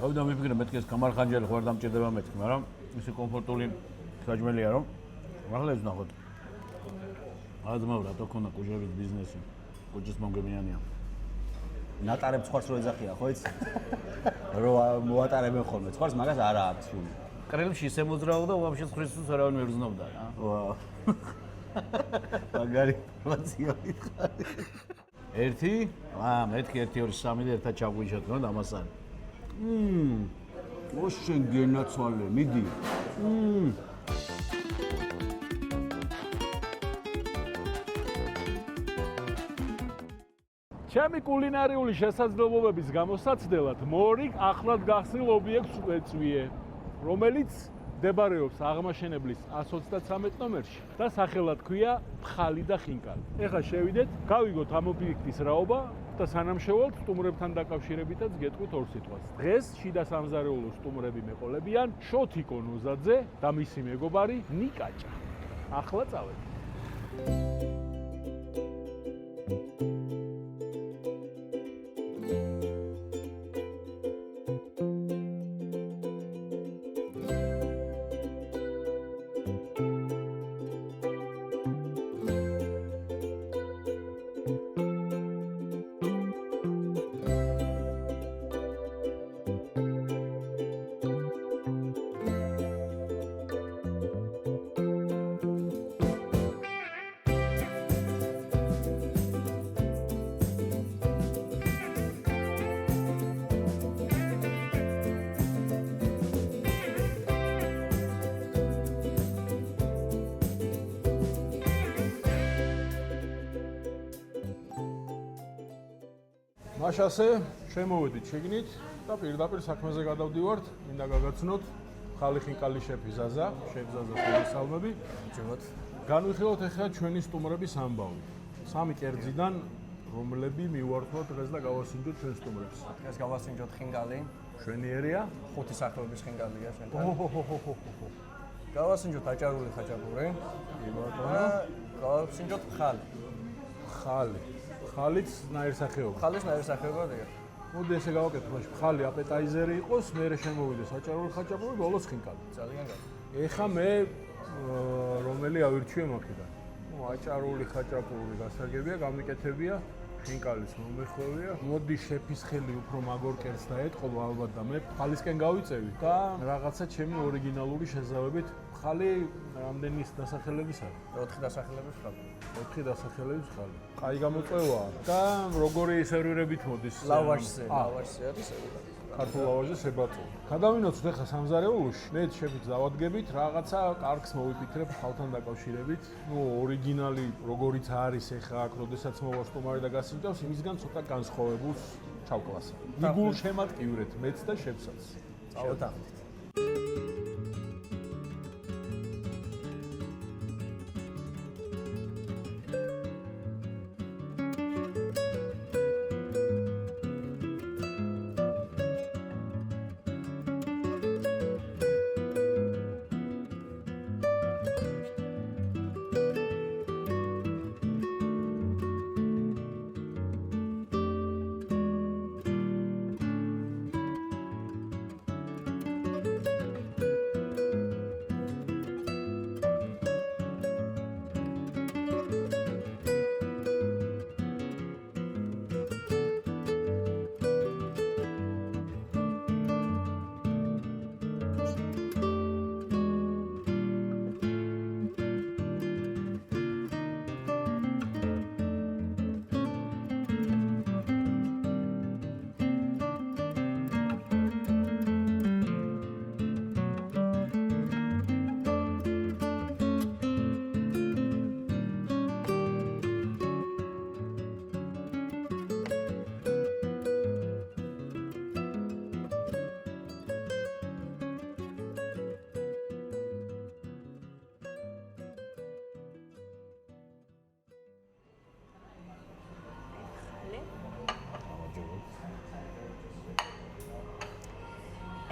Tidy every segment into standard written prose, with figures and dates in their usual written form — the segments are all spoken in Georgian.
ავიდა მიფიქრე მეთქი ეს გამარხანჯალი ხო არ დამჭირდება მეთქი, მაგრამ ისე კომფორტული საჭმელია რომ ახლა ეს ნახოთ. აზმავ რატო ქონა კუჯების ბიზნესი. კუჯის მომგებიანია. ნატარებ ცხარს რო ეძახია, ხო იცი? რო მოატარებენ ხოლმე ცხარს, მაგას არა აქვს სული. კრემში ისე მოძრაო და უამშე ცხვრისთვის არავინ ვერ გზნობდა რა. ვაუ. მაგარი ინფორმაცია მითხარი. ერთი, მეთქი 1 2 3 და ერთად ჩაგვიჩათ რა დამასანი. ოშენ გენაცვალე, მიდი. ჩემი კულინარიული შესაძლებლობების გამოსაცდელად მორიგ ახლად გახსნილ ობიექტს ვეწვიე, რომელიც მდებარეობს აღმაშენებლის 133 ნომერში და სახელად ქვია ფხალი და ხინკალი. ეხლა შევიდეთ, გავიგოთ ამ ობიექტის რაობა და სანამშევრად სტუმრებთან დაკავშირებითაც გეტყვით ორ სიტყვას. დღეს შიდა სამზარეულოს სტუმრები მეყოლებიან შოთიკო ნოზაძე და მისი მეგობარი ნიკაჭა. ახლა წავედით. მაშასე შემოვედით შიგნით და პირდაპირ საქმეზე გადავდივართ. მინდა გაგაცნოთ ხალი ხინკალი შეფი ზაზა, შეფ ზაზას მოგესალმები. ჯობათ. განვიხილოთ ახლა ჩვენი სტუმრების ამბავი. 3 კერძიდან რომლები მივართვათ დღეს და გავასინჯოთ ჩვენ სტუმრებს. დღეს გავასინჯოთ ხინკალი. შვენიერია? 5 სახეობის ხინკალია შენთან. გავასინჯოთ აჭარული ხაჭაპური. იბატონო. გავასინჯოთ ხალი. ხალი. ხალიც ნაირსახეობა. ხალის ნაირსახეობაა. მოდი ესე გავაკეთოთ, ხალი აპეტაიზერი იყოს, მერე შემოვიდეს აჭარული ხაჭაპური, ბოლოს ხინკალი. ძალიან კარგი. ეხა მე რომელი ავირჩიე მაქედან. აჭარული ხაჭაპური გასაგებია, გამიკეთებია, ხინკალის მომეხვევია. მოდი შეფის ხელი უფრო მაგორ კერძს დაეტყობ ალბათ და მე ხალისკენ გავიწევი და რაღაცა ჩემი ორიგინალური შეზავებით ხალი რამდენი დასახელების არის? 4 დასახელების ხალი. 4 დასახელების ხალი. კაი გამოწვევაა და როგორი სერვირებით მოდის? ლავაშზე არის სერვირები. ქართულ ლავაშზე შებაწო. გადავინოცოთ ახლა სამზარეულოში. მე შეფით დავადგებით, რაღაცა კარგს მოვიფიქრებ ხალთან დაკავშირებით. ორიგინალი როგორიც არის ახლა აქ, როდესაც მოვა სტუმარი და გასინჯავს, იმისგან ცოტა განსხვავებულს ჩავკლასებ. მიგულ შემატკივრეთ მეც და შევსაც. წავედით.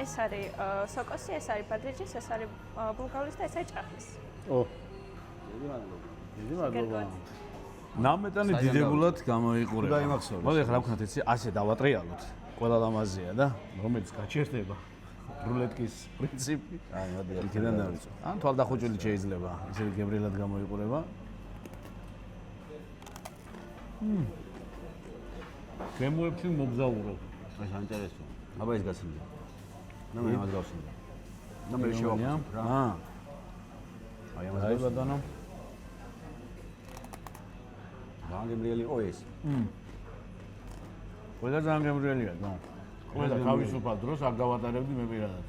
ეს არის სოკოსი, ეს არის ბადრიჯის, ეს არის ბულგარის და ეს არის ჭახლის. დიდი მადლობა. ნამეტანი დიდებულად გამოიყურება. და იმახსოვრე. მოდი ახლა რა ვქნათ იცი, ასე დავატრიალოთ. ყველა ლამაზია და რომელიც გაჩერდება რულეტკის პრინციპი. აი, მოდი იქიდან დავიწყო. ან თვალდახუჭილი შეიძლება, ისე გემრიელად გამოიყურება. გემოებში მოგზაურო. ეს საინტერესოა. აბა ეს გასინდა. და მე ამას გავსინდა. და მე შევახსოვ რა. აი ამას აი ბატონო. განგემრიელი იყო ეს. ყველა ძალიან გემრიელია, ნო. ყველა თავისუფალ დროს არ გავატარებდი მე პირადად.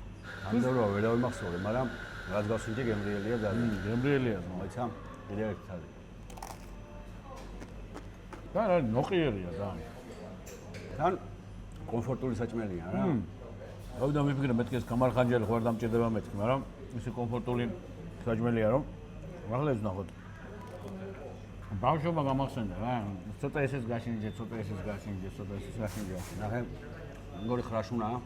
ამდენობა ვერავინ მახსოვე, მაგრამ რაც გავსინჯე გემრიელია ძალიან. გემრიელია, ნო. მოიცა? კიდევ ერთი თალი. და რა ნოყიერია ძალიან. თან კომფორტული საჭმელია რა. გავიდა მიფიქრე მეთქი ეს გამარხანჯელი ხო არ დამჭირდება მეთქი, მაგრამ ისე კომფორტული საჭმელია რომ ახლა ეს ნახოთ. ბავშვობა გამახსენდა რა. ცოტა ესეც გაშინჯე, ცოტა ესეც გაშინჯე, ცოტა ესეც გაშინჯე. ნახე. მგორი ხრაშუნაა.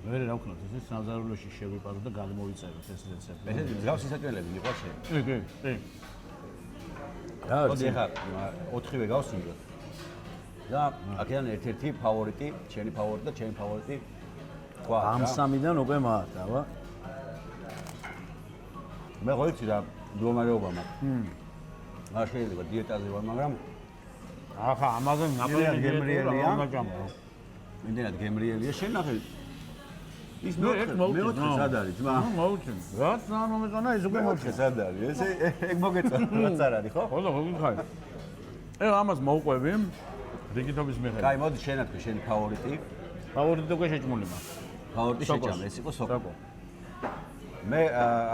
მე რა ვქნათ, ეს საზარულოში შევიპარო და გადმოვიწეროთ ეს რეცეპტი. ეს მსგავსი საჭმელები იყო შენ. კი. მოდი ახლა 4-ვე გავსინჯოთ. და აქედან ერთ-ერთი ფავორიტი, ჩემი ფავორიტი და ჩემი ფავორიტი თქვა. ამ სამიდან უკვე მაართავა. მე ღოიცი რა მდგომარეობა მაქვს. არ შეიძლება დიეტაზე ვარ, მაგრამ ახლა ამაზე ნაკლები გემრიელია. არ გაჭამო. იმდენად გემრიელია. შენ ნახე ის ერთ მოვუწევ, მეოთხე სად არის, ძმა? მოვუწევ. რაც არ მომეწონა ის უკვე მეოთხე სად არის? ესე ეგ მოგეწონა, რაც არ არის, ხო? ხო და გიხარ. ამას მოვყვები რიგითობის მიხედვით. კაი, მოდი შენათქვი, შენი ფავორიტი. ფავორიტი უკვე შეჭმული მაქვს. ფავორიტი შეჭამ, ეს იყო სოკო. მე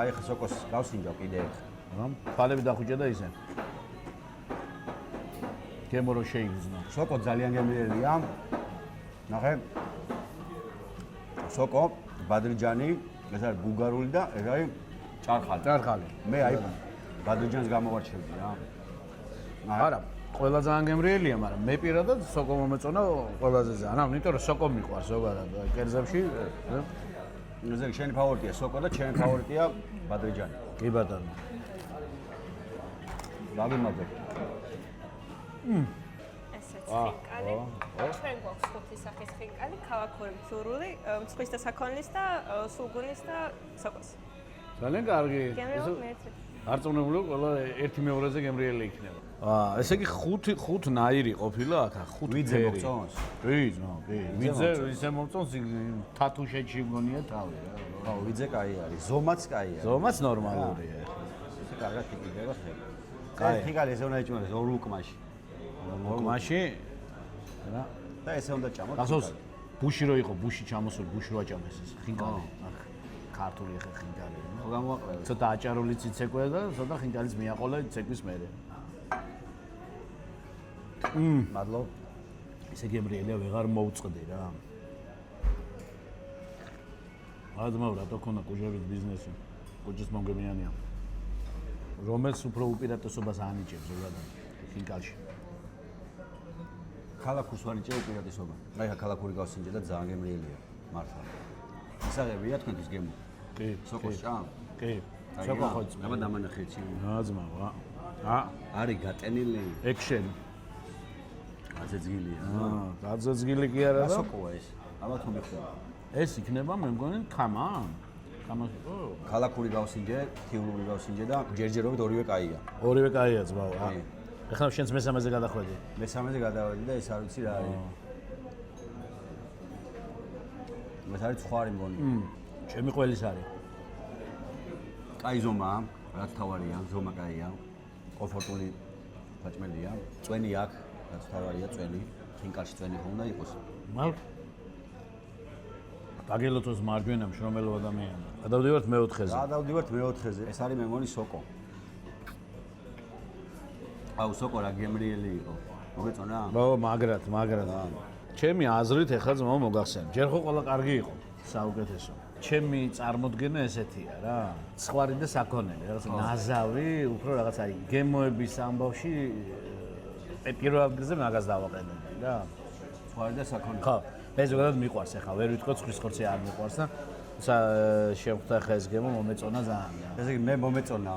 აი ხა სოკოს გავსინჯავ კიდე ერთხელ. ფალები დახუჭე და ისე. გემორო შეიგზნა. სოკო ძალიან გემრიელია. ნახე. სოკო, ბადრიჯანი, ეს არის ბულგარული და ეს არის ჭარხალი. ჭარხალი. მე აი ბადრიჯანს გამოვარჩევდი რა. არა, ყველა ძალიან გემრიელია, მაგრამ მე პირადად სოკო მომეწონა ყველაზე ძალიან. იმიტომ რომ სოკო მიყვარს ზოგადად კერძებში. ეს შენი ფავორიტია სოკო და ჩემი ფავორიტია ბადრიჯანი. კი ბატონო. დავიმაგე. ესეც ხინკალი. ჩვენ გვაქვს ხუთი სახის ხინკალი, ქალაქური, მცურული, მცხის და საქონლის და სულგუნის და სოკოს. ძალიან კარგი. გემრიელი მეერთი. არწმუნებული ყველა ერთი მეორეზე გემრიელი იქნება. ესე იგი ხუთ ნაირი ყოფილა აქ, ხუთ ვიძე ფერი. მოგწონს? კი, კი. ვიძე ისე მომწონს თათუშეთში მგონია თავი რა. ხო, ვიძე კაი არის, ზომაც კაი არის. ზომაც ნორმალურია. ესე კარგად იკიდება ხელი. კაი. ხიკალი ესე უნდა იჭმოს ორ უკმაში. მაში რა და ესე უნდა ჭამოთ. გასოს ბუში რო იყო, ბუში ჩამოსული, ბუში რო აჭამეს ეს ხინკალი. აქ ქართული ხე ხინკალი. ხო გამოაყრევ. ცოტა აჭარულიც იცეკვე და ცოტა ხინკალის მიაყოლა ცეკვის მერე. მადლობ. ესე გემრიელია ვეღარ მოუწყდი რა. ადმავ რატო ქონა კუჟების ბიზნესი. კუჯის მომგებიანია. რომელს უფრო უპირატესობას ანიჭებს ზოგადად ხინკალში. ქალაქურს ვანიჭე უპირატესობა. აი ხა ქალაქური გავსინჯე და ძალიან გემრიელია. მართლა. ისაღებია თქვენთვის გემო. კი. სოკოს ჭამ? კი. სოკო ხოც. აბა დამანახე იცი. აძმავა. არის გატენილი. ექშენი. აზეძგილია. გაძეძგილი კი არა და სოკოა ეს. აბა თუ მიხდება. ეს იქნება მე მგონი ხამა. ხამას ო ქალაქური გავსინჯე, თივლური გავსინჯე და ჯერჯერობით ორივე კაია. ორივე კაია ძმაო. კი. ეხლა შენს მესამეზე გადახვედი. მესამეზე გადავედი და ეს არ ვიცი რა არის. ეს არის ცხარი მგონი. ჩემი ყველის არის. კაი ზომაა, რაც თავარია, ზომა კაია. კომფორტული საჭმელია. წვენი აქვს, რაც თავარია, წვენი. ხინკალში წვენი ხომ უნდა იყოს. მაგ ბაგელოთოს მარჯვენა მშრომელო ადამიანი. გადავდივართ მეოთხეზე. გადავდივართ მეოთხეზე. ეს არის მე მგონი სოკო. აუ სოკო რა გემრიელი იყო. მოგეწონა? მაგრამ ჩემი აზრით ეხლა ძმაო მოგახსენე. ჯერ ხო ყველა კარგი იყო, საუკეთესო. ჩემი წარმოდგენა ესეთია რა. ცხვარი და საქონელი, რაღაცა ნაზავი, უფრო რაღაცა გემოების ამბავში პირველ ადგილზე მაგას დავაყენებდი რა. ცხვარი და საქონელი. ხო, მე ზოგადად მიყვარს ახლა, ვერ ვიტყო ცხვრის ხორცი არ მიყვარს და შევხვდა ხა ეს გემო მომეწონა ძალიან. ესე იგი მე მომეწონა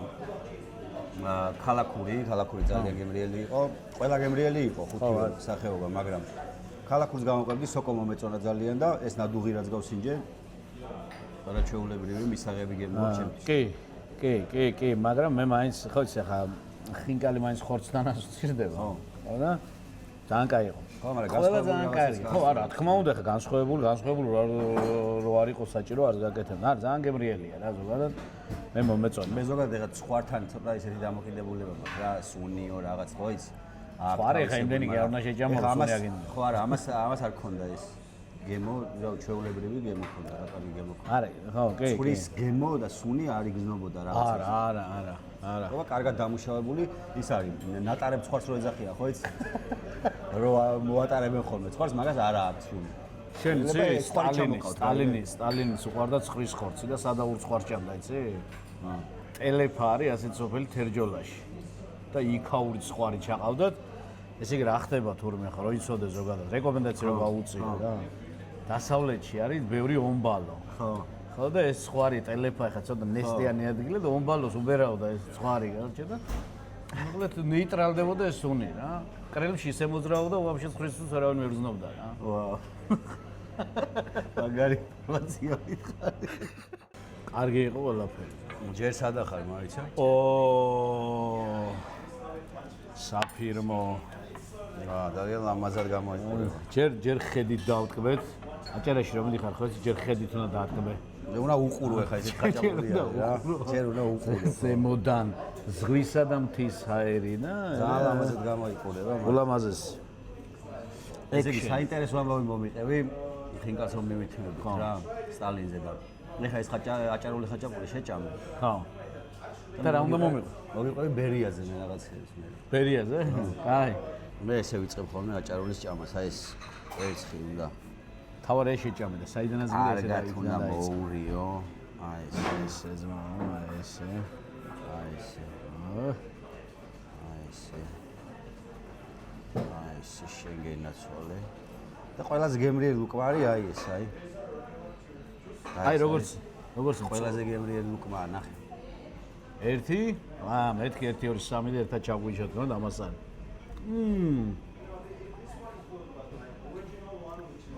ქალაქური ძალიან გემრიელი იყო. ყველა გემრიელი იყო ხუთი სახეობა, მაგრამ ქალაქურს გამოვყევდი, სოკო მომეწონა ძალიან და ეს ნადუღი რაც გავს ინჯე. არაჩვეულებრივი მისაღები გემოა ჩემთვის. კი, მაგრამ მე მაინც ხო იცი ხა ხინკალი მაინც ხორცდანას ვწირდება. ხო და ძალიან კაი იყო. ხო, მაგრამ ყველა ძალიან კაი. ხო, არა, თქმა უნდა ხა განსხვავებული რო არ იყოს საჭირო არ გაკეთებ. არა, ძალიან გემრიელია რა ზოგადად. მე მომეწონა. მე ზოგადად ეხა სხვართან ცოტა ისეთი დამოკიდებულება მაქვს რა, სუნიო რაღაც ხო იცი? ხო, არა, ხა იმდენი კი არ უნდა შეჭამო, სუნი აგინდა. ხო, არა, ამას არ ქონდა ეს. გემო, რა ჩვეულებრივი გემო ქონდა, რატომ გემო ქონდა? არა, ხო, კი. წყლის გემო და სუნი არ იგზნობოდა რაღაც. არა. ხო, კარგად დამუშავებული, ის არის, ნატარებ ცხვარს რო ეძახია, ხო იცი? რო მოატარებენ ხოლმე ცხვარს, მაგას არა აქვს სუნი. შენ იცი, სტალინის უყვარდა ცხრის ხორცი და სადაურ ცხვარს ჭამდა, იცი? ტელეფა არის ასეთ სოფელი თერჯოლაში. და იქაური ცხვარი ჩაყავდათ. ესე იგი რა ხდება თურმე ხო, რო იცოდე ზოგადად, რეკომენდაცია რო გაუწიო რა. დასავლეთში არის ბევრი ომბალო. ხო და ეს ცხვარი ტელეფა ხა ცოტა ნესტიანი ადგილი და ომბალოს უბერავდა ეს ცხვარი გარჩა და მოკლედ ნეიტრალდებოდა ეს სუნი რა. კრემლში ისე მოძრაობდა, ვაფშე ცხვრისს არავინ ვერ გზნობდა რა. ვაუ. მაგარი ინფორმაცია ვითხარი. კარგი იყო ყველაფერი. ჯერ სადახარ მარიცა? საფირმო. ძალიან ლამაზად გამოიყურება. ჯერ ხედით დავტკბეთ. აჭარაში რომ მიდიხარ ხო, ჯერ ხედით უნდა დაატკბე. უნდა უყურო ხა ისეთ ხაჭაპურია რა. ჯერ უნდა უყურო. ზემოდან ზღვისა და მთის ჰაერი და ძალიან ლამაზად გამოიყურება. ულამაზესი. ესე იგი საინტერესო ამბავი მომიყევი, ხინკალს რომ მივითხილებ რა, სტალინზე და ეხა ეს აჭარული ხაჭაპური შეჭამე. ხო. და რა უნდა მომიყო? მოვიყვები ბერიაზე მე რაღაცებს მე. ბერიაზე? კაი. მე ესე ვიწყებ ხოლმე აჭარულის ჭამას, აი ეს კვერცხი უნდა. თავარი შეჭამე და საიდანაც გინდა ესე კარგად უნდა მოურიო. აი ესე ზმა, ესე. აი ესე. აი ესე შეგენაცვალე. და ყველაზე გემრიელი უკმარი აი ეს აი. აი როგორც ყველაზე გემრიელი უკმაა ნახე. 1 მეთქი 1 2 3 და ერთად ჩაგვიჩოთ რა დამასანი.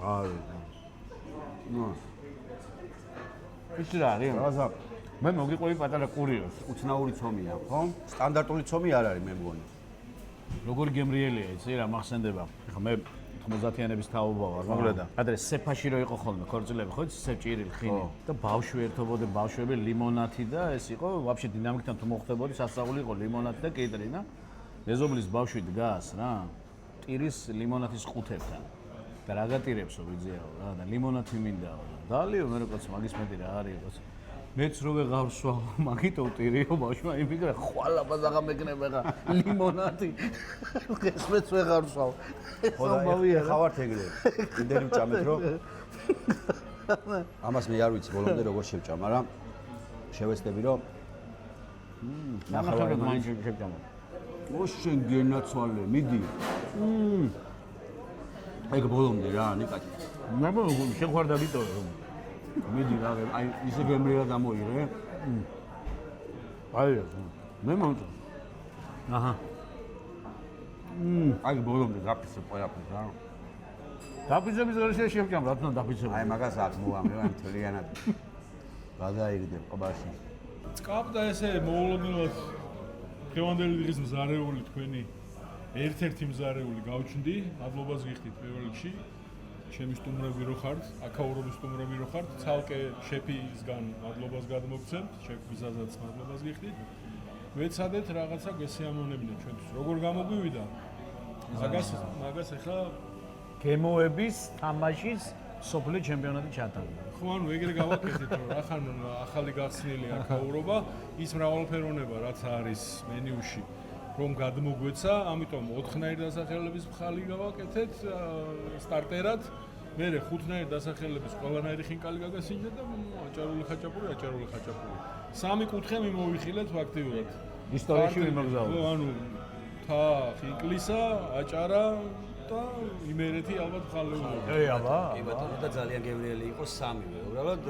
აი. ნუ. ის რა არის? რაღაცა მე მოგიყვები პატარა კურიოს. უცნაური ცომია, ხო? სტანდარტული ცომი არ არის მე მგონი. როგორი გემრიელია იცი რა მახსენდება. ეხლა მე 90-იანების თაობა ვარ, მოგლედა. ადრე სეფაში რო იყო ხოლმე ქორწილები, ხო იცი, სეფჭირი ხინი და ბავშვი ერთობოდნენ, ბავშვები ლიმონათი და ეს იყო ვაფშე დინამიკთან თუ მოხდებოდი, სასწაული იყო ლიმონათი და კეიტერინა. მეზობლის ბავშვი დგას რა, ტირის ლიმონათის ყუთებთან. და რა გატირებსო ვიძიაო რა და ლიმონათი მინდაო. დალიო მე როგორც მაგის მეტი რა არის იყოს. მეც რო ვეღარსვავ, მაგითო ტირიო ბავშვმა იმიგრა ხვალაბას აღამეკნება ხა ლიმონათი. ეს მეც ვეღარსვავ. ხოდაია ხავართ ეგრე. იმდენი ვჭამეთ რომ ამას მე არ ვიცი ბოლომდე როგორ შევჭამ, მაგრამ შევეცდები რომ ნახავარად მაინც შევჭამ. შენ გენაცვალე, მიდი. ეგ ბოლომდე რა, ნიკაჭი. ნაბო შეხვარდა ვიტოვე. მიდი რა, აი ისე გემრიელად ამოიღე. აი მე მომწონს. აჰა. აი ბოლომდე გაფიცებ ყველაფერს რა. დაფიცების გარშე შევჭამ, რა თქმა უნდა დაფიცებ. აი მაგას აქ მოამბე, აი თლიანად. გადაიგდე ყბაში. წკაპდა ესე მოულოდნელად დღევანდელი დღის მზარეული თქვენი ერთ-ერთი მზარეული გავჩნდი, მადლობას გიხდით პირველ რიგში. ჩემი სტუმრები რო ხართ, აქაურობის სტუმრები რო ხართ, ცალკე შეფისგან მადლობას გადმოგცემთ, შეფ გზაზაც მადლობას გიხდით. მეცადეთ რაღაცა გესიამოვნებინეთ ჩვენთვის. როგორ გამოგვივიდა? მაგას ახლა გემოების თამაშის სოფლიო ჩემპიონატი ჩატარდა. ხო, ანუ ეგრე გავაკეთეთ, რომ ახან ახალი გახსნილი აქაურობა, ის მრავალფეროვნება რაც არის მენიუში, რომ გადმოგვეცა, ამიტომ 4-ნაირი დასახელების მხალი გავაკეთეთ სტარტერად. მერე 5-ნაირი დასახელების ყველანაირი ხინკალი გაგასინჯა და აჭარული ხაჭაპური. 3 კუთხე მიმოვიხილეთ ფაქტიურად. ისტორიაში ვიმოგზავნე. ხო, ანუ თა ხინკლისა, აჭარა და იმერეთი ალბათ ხალეულობა. აბა. კი ბატონო და ძალიან გემრიელი იყო სამივე. უბრალოდ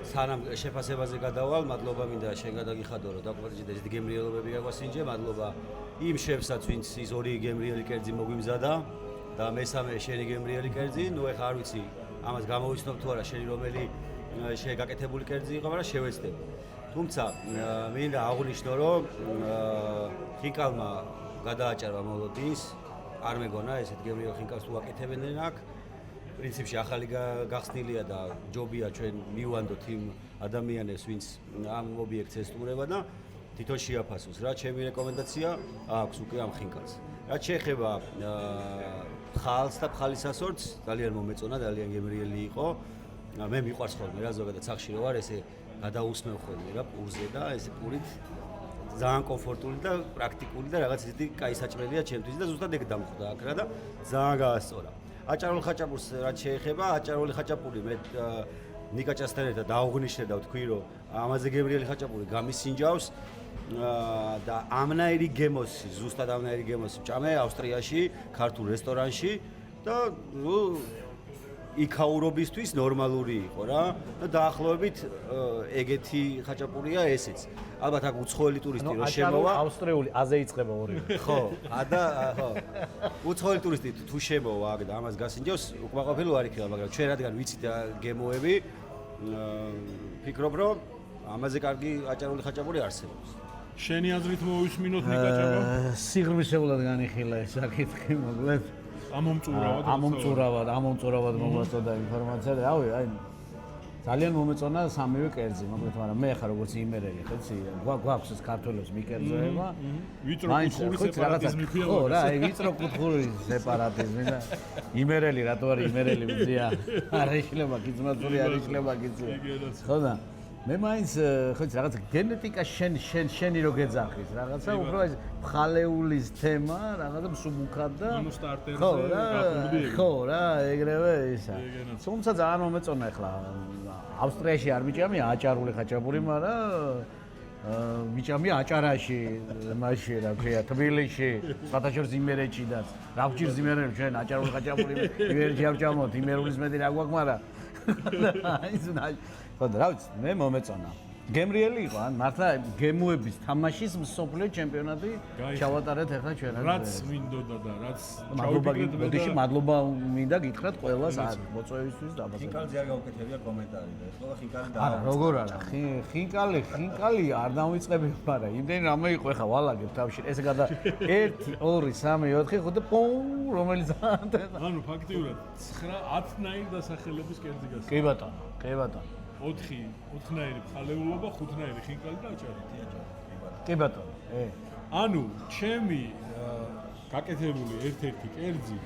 სანამ შეფასებაზე გადავალ, მადლობა მინდა შენ გადაგიხადო რომ დაკვირჯდა ეს გემრიელობები გაგვასინჯე, მადლობა იმ შეფსაც ვინც ის ორი გემრიელი კერძი მოგვიმზადა. და მესამე შენი გემრიელი კერძი, ნუ ეხა არ ვიცი, ამას გამოვიცნობ თუ არა შენი რომელი შეგაკეთებული კერძი იყო, მაგრამ შევეცდები. თუმცა მინდა აღვნიშნო, რომ ხინკალმა გადააჭარბა მოლოდინს, არ მეგონა ესეთ გემრიელ ხინკალს თუ აკეთებდნენ აქ. პრინციპში ახალი გახსნილია და ჯობია ჩვენ მივანდოთ იმ ადამიანებს, ვინც ამ ობიექტს ესტუმრება და თვითონ შეაფასოს რა. ჩემი რეკომენდაცია აქვს უკვე ამ ხინკალს. რაც შეეხება ხალს და ხალისასორts, ძალიან მომეწონა, ძალიან გემრიელი იყო. მე მიყვარს ხოლმე რა ზოგადად სახში რო ვარ, ესე გადაусმევ ხოლმე რა პურზე და ესე პურით ძალიან კომფორტული და პრაქტიკული და რაღაც ისეთი კაი საჭმელია ჩემთვის და ზუსტად ეგ დამხვდა აქ რა და ძალიან გაასწორა. აჭარული ხაჭაპურს რაც შეეხება, აჭარული ხაჭაპური მე ნიკაჭასთან ერთად დაუღნიშნე და ვთქვი, რომ ამაზე გემრიელი ხაჭაპური გამისინჯავს და ამნაირი გემოსი, ზუსტად ამნაირი გემოსი ვჭამე ავსტრიაში, ქართულ რესტორანში და იქაურობისთვის ნორმალური იყო რა და დაახლოებით ეგეთი ხაჭაპურია ესეც. ალბათ აქ უცხოელი ტურისტი რო შემოვა, ავსტრიული აზე იწყება ორივე. ხო, და ხო. უცხოელი ტურისტი თუ შემოვა აქ და ამას გასინჯავს, უკმაყოფილო არ იქნება, მაგრამ ჩვენ რადგან ვიცით გემოები, ფიქრობ რომ ამაზე კარგი აჭარული ხაჭაპური არსებობს. შენი აზრით მოვისმინოთ ნიკაჭაბა? სიღრმისეულად განიხილა ეს საკითხი, მოკლედ. ამომწურავად მოგვაწოდა ინფორმაცია და რავი, აი ძალიან მომეწონა სამივე კერძი, მოკლედ, მაგრამ მე ხარ როგორც იმერელი, ხეცი, გვაქვს ეს ქართველებს მიკერძოება. ვიწრო კუთხური სეპარატიზმი ქვია. ხო რა, აი ვიწრო კუთხური სეპარატიზმი და იმერელი, რატო არის იმერელი ვიზია? არ იშლება კიცმაცური, არ იშლება კიცი. ხო და მე მაინც ხო იცი რაღაც გენეტიკა შენი რო გეძახის რაღაცა უფრო ეს მხალეულის თემა რაღაცა მსუბუქად და ანუ სტარტერზე გაფრთხილდი. ხო რა ეგრევე ისა. თუმცა ძალიან მომეწონა ახლა ავსტრიაში არ მიჭამია აჭარული ხაჭაპური, მაგრამ მიჭამია აჭარაში, მაშინ რა ქვია, თბილისში, სათავშორის იმერეთში და რა ვჭირს იმერეთში ჩვენ აჭარული ხაჭაპური იმერეთში არ ვჭამოთ, იმერულის მეტი რა გვაქვს, მაგრამ ხო და რა ვიცი, მე მომეწონა. გემრიელი იყო, ან მართლა გემოების თამაშის მსოფლიო ჩემპიონატი ჩავატარეთ ახლა ჩვენ. რაც მინდოდა და რაც ჩავიფიქრეთ, მადლობა მინდა გითხრათ ყველას მოწვევისთვის და აბა. ხინკალზე არ გავუკეთებია კომენტარი და ეხლა ხინკალი და არა, როგორ არა, ხინკალი არ დავიწყები, მაგრამ იმდენი რამე იყო ახლა ვალაგებ თავში. ესე გადა 1 2 3 4 5 და პოუ, რომელიც ანუ ფაქტიურად 9-10 ნაირი დასახელების კერძი გასა. კი ბატონო, კი ბატონო. 4-ნაირი მხალეულობა, 5-ნაირი ხინკალი და აჭარი. კი ბატონო. ანუ ჩემი გაკეთებული ერთ-ერთი კერძი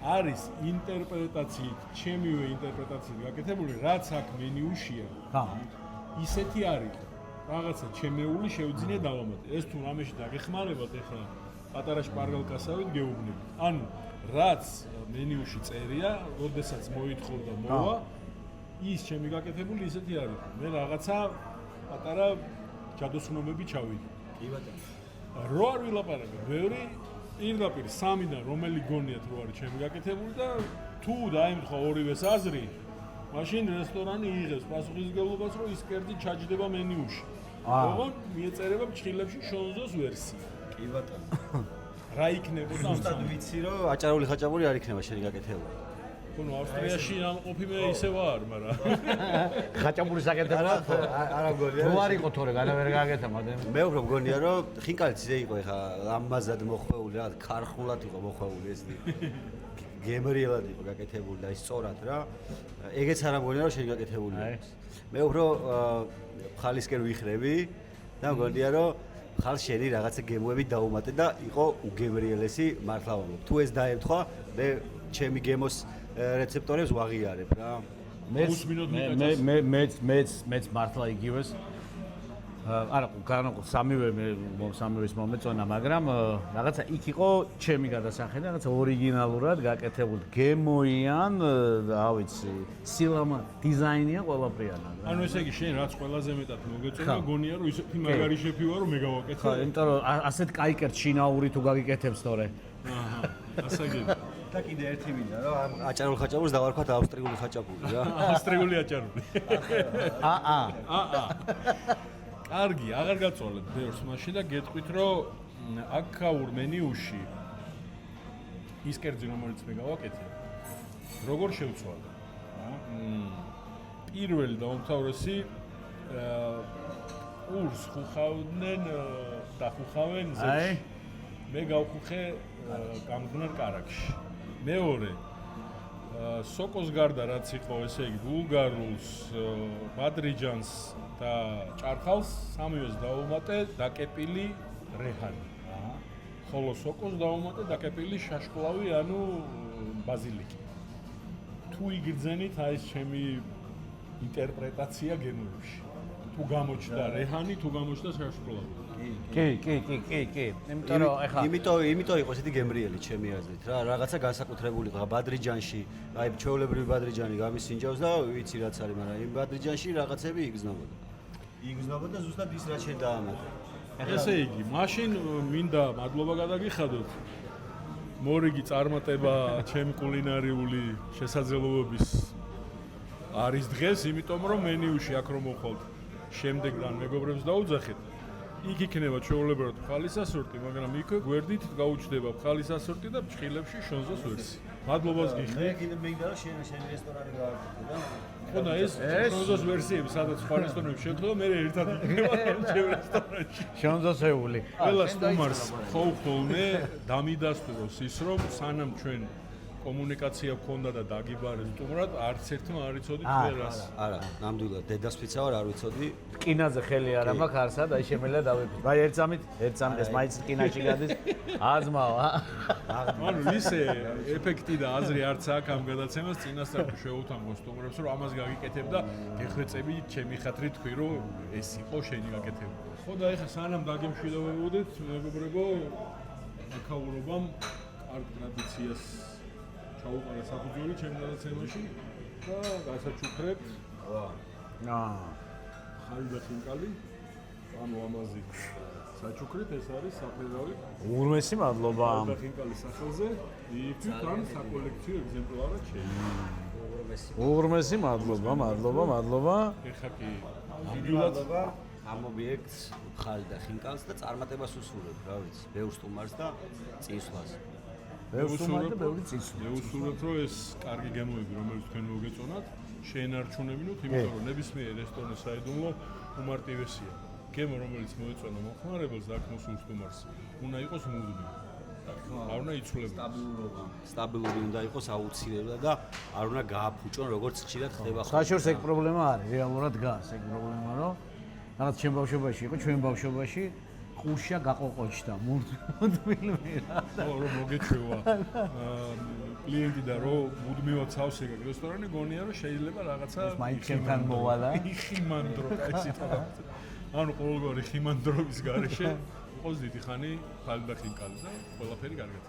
არის ინტერპრეტაციით, ჩემივე ინტერპრეტაციით გაკეთებული, რაც აქ მენიუშია. ისეთი არის. რაღაცა ჩემეული შევძინე დავამატე. ეს თუ რამეში დაგეხმარებათ ახლა პატარა შპარგალკასავით გეუბნებით. ანუ რაც მენიუში წერია, როდესაც მოითხოვ და მოვა ის ჩემი გაკეთებული ისეთი არის. მე რაღაცა პატარა ჯადოსნობები ჩავიდე. კი ბატონო. რო არ ვილაპარაკე, ბევრი პირდაპირ სამიდან რომელი გონიათ რო არის ჩემი გაკეთებული და თუ დაემთხვა ორივეს აზრი, მაშინ რესტორანი იღებს პასუხისმგებლობას, რომ ის კერძი ჩაჯდება მენიუში. ოღონდ მიეწერება ფრჩხილებში შონზოს ვერსია. კი ბატონო. რა იქნებოდა ამ ზუსტად ვიცი რომ აჭარული ხაჭაპური არ იქნება შენი გაკეთებული. ну ავსტრიაში ამ ყოფიმე ისე ვარ, მაგრამ ხაჭაპურის აკეთება არა მგონია. რო არ იყო თორე განა ვერ გააკეთა მაგრამ მე უფრო მგონია რომ ხინკალიც ისე იყო ეხა ლამაზად მოხვეული რა, ქარხულად იყო მოხვეული ეს გემრიელად იყო გაკეთებული და ის სწორად რა. ეგეც არ მგონია რომ შენ გაკეთებული აქვს. მე უფრო ხალისკენ ვიხრები და მგონია რომ ხალ შენი რაღაცა გემოები დაუმატე და იყო უგემრიელესი მართლა ვამბობ. თუ ეს დაემთხვა, მე ჩემი გემოს რეცეპტორებს ვაღიარებ რა. მეც მართლა იგივეს. არა, განაყოფ სამივეს მომეწონა, მაგრამ რაღაცა იქ იყო ჩემი გადასახადი, რაღაცა ორიგინალურად გაკეთებული გემოიან, რა ვიცი, სილამა, დიზაინია ყველაფრიანად. ანუ ესე იგი შენ რაც ყველაზე მეტად მოგეწონა, გონია რომ ისეთი მაგარი შეფი ვარ რომ მე გავაკეთე. ხო, იმიტომ რომ ასეთ კაი კერძ შინაური თუ გაგიკეთებს თორე. აჰა, ასაგები. და კიდე ერთი მინდა რომ ამ აჭარულ ხაჭაპურს დავარქვათ ავსტრიული ხაჭაპური რა. ავსტრიული აჭარული. კარგი, აღარ გაწვალეთ ბევრს მაშინ და გეტყვით რომ აქაურ მენიუში ის კერძი რომელიც მე გავაკეთე როგორ შევცვალე პირველი და უმთავრესი ურს ხუხავდნენ და ხუხავენ ზეთში მე გავხუხე გამგნარ კარაქში მეორე სოკოს გარდა რაც იყო ესე იგი ბულგარულს ბადრიჯანს და ჭარხალს სამივეს დაუმატე დაკეპილი რეჰანი ხოლო სოკოს დაუმატე დაკეპილი შაშკლავი ანუ ბაზილიკი თუ იგრძენით აი ეს ჩემი ინტერპრეტაცია გენუებში თუ გამოჩნდა რეჰანი თუ გამოჩნდა შაშკლავი კი. იმიტომ რომ ეხლა იმიტომ იყო ესეთი გემრიელი ჩემი აზრით რა რაღაცა განსაკუთრებული იყო ბადრიჯანში აი ჩვეულებრივი ბადრიჯანი გამისინჯავს და ვიცი რაც არის მაგრამ იმ ბადრიჯანში რაღაცები იგრძნობოდა ზუსტად ის რაც შენ დაამატე ესე იგი მაშინ მინდა მადლობა გადაგიხადოთ მორიგი წარმატება ჩემი კულინარიული შესაძლებლობების არის დღეს იმიტომ რომ მენიუში აქ რომ მოხვალთ შემდეგდან მეგობრებს დაუძახეთ იქ იქნება ჩვეულებრივად ხალისასორტი, მაგრამ იქ გვერდით გაუჩნდება ხალისასორტი და ფრჩხილებში შონზოს ვერსი. მადლობას გიხდი. მე კიდე მინდა რომ შენი რესტორანი გააკეთო და ხო და ეს შონზოს ვერსიები სადაც სხვა რესტორნებში შეხვდა მე ერთად იქნება ჩემ რესტორანში. შონზოსეული. ყველა სტუმარს ხოლმე დამიდასტუროს ის რომ სანამ ჩვენ კომუნიკაცია გქონდა და დაგიბარეს სტუმრად არც ერთმა არ იცოდით ვერას. არა, ნამდვილად დედასფიცა ვარ არ ვიცოდი. რკინაზე ხელი არ მაქვს არსად, აი შემიძლია დავიფიქრე. აი ერთ წამით ეს მაინც რკინაში გადის. აზმაო, ანუ ისე ეფექტი და აზრი არც აქვს ამ გადაცემას წინასწარ შევუთანხმო სტუმრებს რომ ამას გაგიკეთებ და გეხვეწები ჩემი ხათრით თქვი რომ ეს იყო შენი გაკეთება. ხო და ეხლა სანამ დაგემშვიდობებოდეთ მეგობრებო აქაურობამ კარგ ტრადიციას ჩაუყარა საფუძველი ჩემ გადაცემაში და გასაჩუქრებთ ხალი და ხინკალი ანუ ამაზი საჩუქრით ეს არის საფერავი უღრმესი მადლობა ხალი და ხინკალის სახელზე იქით ან საკოლექციო ეგზემპლარად შეიძლება უღრმესი მადლობა ეხა კი ნამდვილად ამ ობიექტს ხალი და ხინკალს და წარმატებას უსურვებ რა ვიცი ბევრ სტუმარს და წინსვლას მეუსურვებ რომ ეს კარგი გემოები რომელიც თქვენ მოგეწონათ შეენარჩუნებინოთ იმიტომ რომ ნებისმიერ რესტორნის საიდუმლო უმარტივესია გემო რომელიც მოეწონა მოხმარებელს და აქ მოსულ სტუმარს უნდა იყოს მუდმივი არ უნდა იცვლებოდეს სტაბილური უნდა იყოს აუცილებლად და არ უნდა გააფუჭონ როგორც ხშირად ხდება ხაშორს ეგ პრობლემა არის რეალურად დგას ეგ პრობლემა რომ რაღაც ჩემ ბავშვობაში იყო ჩვენ ბავშვობაში ყუშა გაყოყოჩდა მუდმივი რა რომ მოგეჩვევა კლიენტი და რომ მუდმივად სავსე გაქვს რესტორანი გონია რომ შეიძლება რაღაცა მაინც ჩემთან მოვალა ხიმანდრო კაცი თქო ანუ ყოველგვარი ხიმანდრობის გარეშე იყოს დიდი ხანი ხალი და ხინკალი და ყველაფერი კარგად